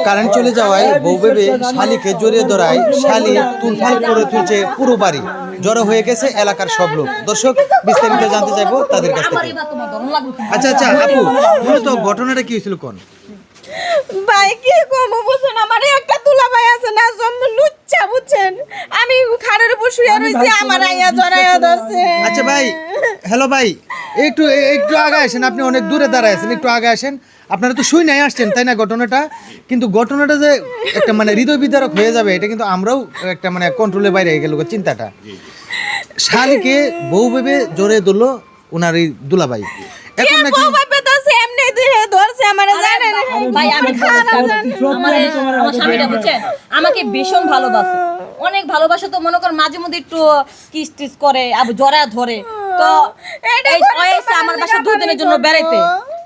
Current চলে যাওয়ায় বউ ভেবে শালিকে জড়িয়ে ধরায় শালি তুলফাল করে তুলছে পুরো বাড়ি, জড়ো হয়ে গেছে এলাকার সব লোক। দর্শক বিস্তারিত জানতে চাইবো তাদের কাছ থেকে। আচ্ছা আচ্ছা আপু, মূলত ঘটনাটা কি হয়েছিল কোন? ভাই কি কম বুঝছেন, আমার একটা দুলা ভাই আছে না, জন্ম লুচ্চা বুঝছেন, আমি খাড়ের উপর শুয়ে রইছি, আমার আইয়া জড়াইয়া ধরছে। আচ্ছা ভাই, হ্যালো ভাই, একটু একটু আগে আসেন, আপনি অনেক দূরে দাঁড়ায় আছেন, একটু আগে আসেন। আপনারা তো শুই নাই আসছেন তাই না ঘটনাটা, কিন্তু ঘটনাটা যে একটা মানে হৃদয় বিদারক হয়ে যাবে এটা কিন্তু আমরাও একটা মানে কন্ট্রোলের বাইরে হয়ে গেল চিন্তাটা। শালিকে বউ ভেবে জোরে ধরলো ওনার এই দুলাভাই, এখন নাকি আমাকে ভীষণ ভালোবাসে, অনেক ভালোবাসে। তো মনে কর মাঝে মধ্যে একটু কিস টিস করে, আবার জড়া ধরে। তো আমার বাসা 2 দিনের জন্য বেড়াইতে,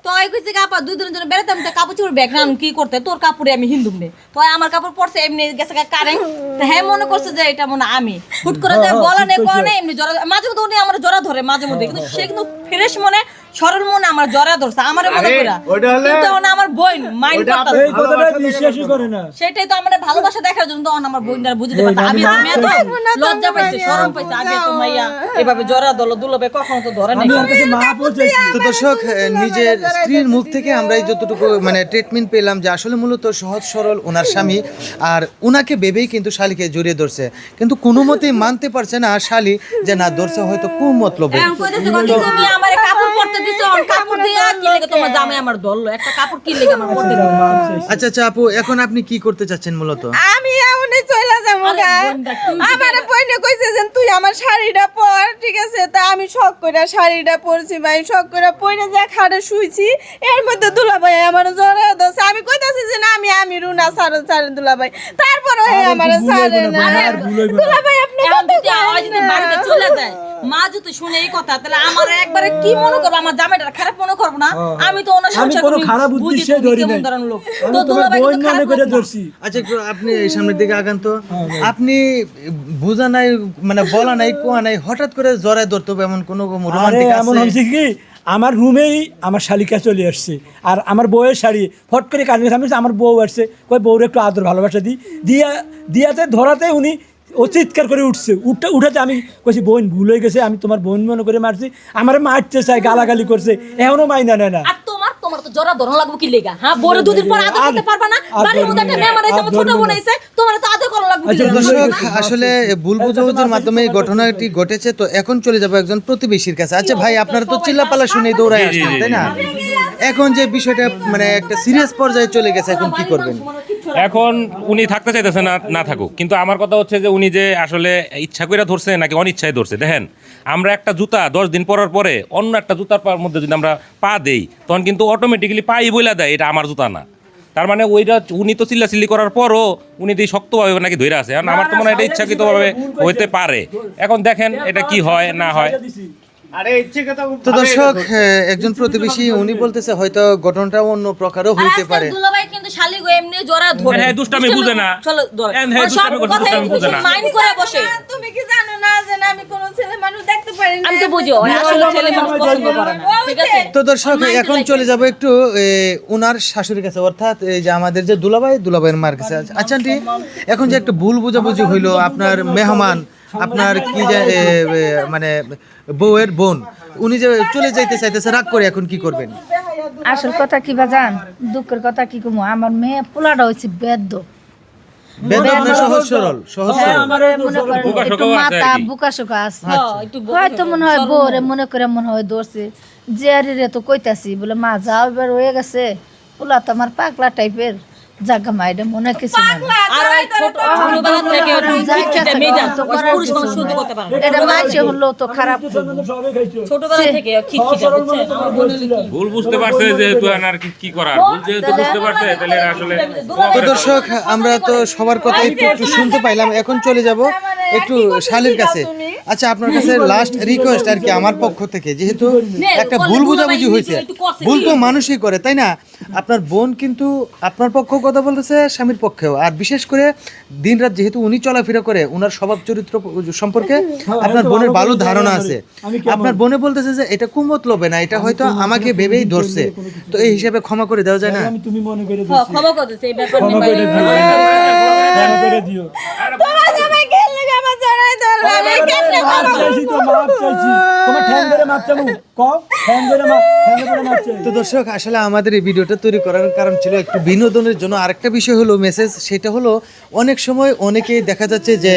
তো কইছে আপা 2 দিনের জন্য বেড়াতে, আমি কাপড় চোপড় ব্যাগ নাম কি করতে, তোর কাপড়ে আমি হিন্দুম নে। তো আমার কাপড় পরছে এমনি গেছে কারেন্ট, তো হ্যাঁ মনে করছে যে এটা মনে আমি হুট করে যায় বলা নেই কোয়া নেই, এমনি জড়া মাঝে মধ্যে উনি আমার জড়া ধরে মাঝে মধ্যে, কিন্তু সে কিন্তু ফ্রেশ মনে সরল মনে আমার জড়া ধরছে আমার মনে করা, কিন্তু আমার বোন মাইন্ড করতে এই কথাটা বিশ্বাসই করে না। সেটাই তো আমার ভালোবাসা দেখার জন্য তখন আমার বোনটার বুঝতে পারতাম। আমি মেয়ে তো লজ্জা পাইছি, শরম পাইছি, আগে তো মাইয়া এভাবে জড়া দল দুলবে কখনো তো ধরে নাই। তো দর্শক নিজের স্ত্রীর মুখ থেকে আমরা এই যতটুকু মানে ট্রিটমেন্ট পেলাম যে আসলে মূলত সহজ সরল ওনার স্বামী, আর উনাকে ভেবেই কিন্তু শালিকে জড়িয়ে ধরছে, কিন্তু কোনো মতেই মানতে পারছে না শালি যে না ধরছে হয়তো কোন মতলবে। তুমি আমার কাপড় পরতে দিছো, কাপড় দিয়া কি লাগে তোমার জামাই আমার ধরলো, একটা কাপড় কি লাগে আমার পরতে দিলো। আচ্ছা আচ্ছা আপু, এখন আপনি কি করতে চাচ্ছেন মূলত? আমি এমনি চলে যাবো, আমার বইনে কইছে যে তুই আমার শাড়িটা পর, ঠিক আছে? তা আমি শখ করে শাড়িটা পরছি ভাই, শখ করে পরে যা খাটে শুইছি, এর মধ্যে দুলা ভাই আমার জ্বরে ধরছে। আমি কইতাছি যে না আমি রুনা সারে দুলা ভাই, তারপরে আমার সারে না দুলা ভাই। আপনি বাড়িতে চলে যায় মা যদি শুনে এই কথা, তাহলে আমার একবারে কি মনে করবো, আমার জামাইটা খারাপ মনে করবো না? আমি তো ওনার সংসার কোনো খারাপ উদ্দেশ্যে ধরি নাই, তো দুলা ভাই বোন মনে করে ধরছি। আচ্ছা একটু আপনি এই সামনের দিকে আগান তো। আপনি বুঝা নাই মানে বলা নাই কোয়া নাই, হঠাৎ করে জড়ায় ধরতে হবে এমন কোনো রোমান্টিক আছে? এমন হচ্ছে কি, আমার রুমেই আমার শালিকা চলে আসছে, আর আমার বউয়ের শাড়ি ফট করে কানে সামনে আমার বউ আসছে, কই বউর একটু আদর ভালোবাসা দিয়াতে ধরাতে উনি ও চিৎকার করে উঠাতে আমি কইছি বোন ভুল হয়ে গেছে, আমি তোমার বোন মনে করে মারছি, আমার মারতে চাই, গালাগালি করছে, এখনো মাইনা নেয় না। তোমার তো জরা ধরন লাগবে কি লেগা? হ্যাঁ বড় 2 দিন পর আদর করতে পারবা না? বাড়ির মধ্যে একটা মেয়ে মারাইছে, আমার ছোট বোন আইছে, তোমার তো আদর করা লাগবে। আচ্ছা দর্শক, আসলে ভুল বোঝাবুঝির মাধ্যমে এই ঘটনাটি ঘটেছে। তো এখন চলে যাব একজন প্রতিবেশীর কাছে। আচ্ছা ভাই, আপনারা তো চিল্লাপাল্লা শুনেই দৌড়ায় আসছেন তাই না? এখন যে বিষয়টা মানে একটা সিরিয়াস পর্যায়ে চলে গেছে, এখন কি করবেন? এখন উনি থাকতে চাইতেছে না, না থাকুক, কিন্তু আমার কথা হচ্ছে যে উনি যে আসলে ইচ্ছা করে ধরছে নাকি অনিচ্ছায় ধরছে। দেখেন, আমরা একটা জুতা 10 দিন পরার পরে অন্য একটা জুতার মধ্যে যদি আমরা পা দেই, তখন কিন্তু অটোমেটিক্যালি পাই বইলা দেয় এটা আমার জুতা না। তার মানে ওইটা উনি তো চিল্লাচিল্লি করার পরও উনি দিয়ে শক্তভাবে নাকি ধরে আছে। এখন আমার তো মনে হয় এটা ইচ্ছাকৃতভাবে হইতে পারে। এখন দেখেন এটা কি হয় না হয়। তো দর্শক, একজন প্রতিবেশী উনি বলতেছে হয়তো ঘটনাটা অন্য প্রকারও হইতে পারে। দুলাভাই কিন্তু শালি গো এমনি জরা ধরে, হ্যাঁ দুষ্টামি বুঝে না, চলো ধরে হ্যাঁ দুষ্টামি করতে দুষ্টামি বুঝে না, মাইন্ড করে বসে। তুমি কি জানো না যে আমি কোন ছেলে মানুষ দেখতে পারি না? আমি তো বুঝি আসলে ছেলে মানুষ পছন্দ করে না, ঠিক আছে? তো দর্শক, এখন চলে যাব একটু ওনার শাশুড়ির কাছে, অর্থাৎ এই যে আমাদের যে দুলাভাইয়ের মার কাছে। আচ্ছা আন্টি, এখন যে একটা ভুল বোঝাবুঝি হইলো, আপনার মেহমান আপনার কি যে মানে বউয়ের বোন উনি যে চলে যাইতে চাইতেছে রাগ করে, এখন কি করবেন? আসল কথা কি বাজান, দুঃখের কথা কি কমু, আমার মেয়ে পোলাটা হয়েছে বেদ্য, সহজ সরল একটু মাথা বুকা শোকা আছে, হয়তো মনে হয় বউরে মনে করে মনে হয় ধরছে, যে রে তো কইতাছি বলে মা যাও এবার হয়ে গেছে, পোলা তো আমার পাগলা টাইপের, জাগা মাইডে মনে কিছু না, আর ওই ছোট ছোটবেলা থেকে এটা মেজাজ পুরুষ মানুষ সহ্য করতে পারে না, এটা মাইছে হলো তো খারাপ, ছোটবেলা থেকে খিটখিটা হচ্ছে। আমার বোনের ভুল বুঝতে পারছে যে তুই আর কি করার, ভুল যেহেতু বুঝতে পারছে তাহলে আসলে। তো দর্শক, আমরা তো সবার কথাই একটু শুনতে পাইলাম, এখন চলে যাব একটু শালির কাছে। আচ্ছা, আপনার কাছে লাস্ট রিকোয়েস্ট আর কি আমার পক্ষ থেকে, যেহেতু একটা ভুল বোঝাবুঝি হয়েছে, ভুল তো মানুষই করে তাই না? আপনার বোন কিন্তু আপনার পক্ষেও কথা বলতেছে, স্বামীর পক্ষেও। আর বিশেষ করে দিনরাত যেহেতু উনি চলাফেরা করে, ওনার স্বভাব চরিত্র সম্পর্কে আপনার বোনের ভালো ধারণা আছে। আপনার বোনে বলতেছে যে এটা কুমতলবে না, এটা হয়তো আমাকে ভেবেই ধরছে। তো এই হিসাবে ক্ষমা করে দেওয়া যায় না? আমি তুমি মনে করে হ্যাঁ, ক্ষমা করতেছে এই ব্যাপার ক্ষমা করে দিও, ক্ষমা করে দিও। তোমার জামাই গেলে আমার জড়াই ধরবে, আমি কেমনে মাপ চাইছি তো, মাপ চাইছি। তোমার ঠ্যাং ধরে মাপ চাবো, কও ঠ্যাং ধরে মাপ চাই। তো দর্শক, আসলে আমাদের এই ভিডিওটা তৈরি করার কারণ ছিল একটু বিনোদনের জন্য। আরেকটা বিষয় হলো মেসেজ, সেটা হলো অনেক সময় অনেকেই দেখা যাচ্ছে যে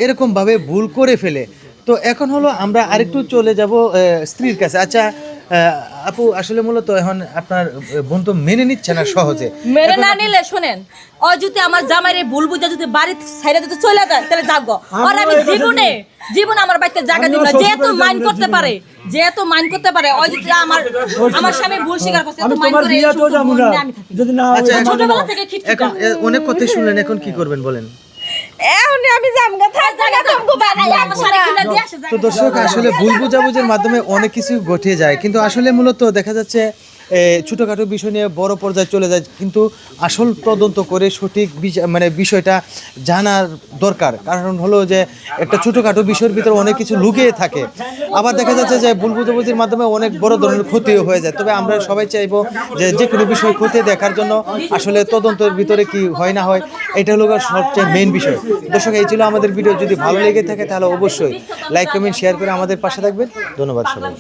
এরকমভাবে ভুল করে ফেলে। তো এখন হলো আমরা আরেকটু চলে যাব স্ত্রীর কাছে। আচ্ছা আপু, আসলে মূলত এখন আপনার বোন তো মেনে নিচ্ছে না সহজে। মেনে না নিলে শোনেন, ও যদি আমার জামাইরে ভুল বুঝা যদি বাড়ি ছাইরা দিতে চলে যায় তাহলে যাগো। আর আমি জীবনে আমার বাড়িতে জায়গা দিব না। যেহেতু মাইন্ড করতে পারে, ও যদি আমার স্বামী ভুল স্বীকার করছে, আমি তো মাইন্ড তোমার করে বিয়েতেও সুস্থ যাবো মন না নিয়ে আমি থাকি। যদি না আচ্ছা, হয়। ছোটবেলা থেকে খিটখিটা। এখন অনেক কথাই শুনলেন, এখন কি করবেন বলেন? এখন আমি জামগা থাক জায়গা তোমাকে বানাই আমার শাড়ি খুলে দিয়ে আসে তো দর্শক, আসলে ভুল বুঝাবুঝির মাধ্যমে অনেক কিছু ঘটে যায়, কিন্তু আসলে মূলত দেখা যাচ্ছে ছোটোখাটো বিষয় নিয়ে বড় পর্যায়ে চলে যায়। কিন্তু আসল তদন্ত করে সঠিক মানে বিষয়টা জানার দরকার। কারণ হলো যে একটা ছোটোখাটো বিষয়ের ভিতরে অনেক কিছু লুকিয়ে থাকে। আবার দেখা যাচ্ছে যে ভুল বুঝাবুঝির মাধ্যমে অনেক বড় ধরনের ক্ষতিও হয়ে যায়। তবে আমরা সবাই চাইবো যে যে কোনো বিষয় খতিয়ে দেখার জন্য আসলে তদন্তের ভিতরে কি হয় না হয়, এটা হলো সবচেয়ে মেইন বিষয়। দর্শক, এই ছিল আমাদের ভিডিও। যদি ভালো লেগে থাকে তাহলে অবশ্যই লাইক, কমেন্ট, শেয়ার করে আমাদের পাশে থাকবেন। ধন্যবাদ সবাই।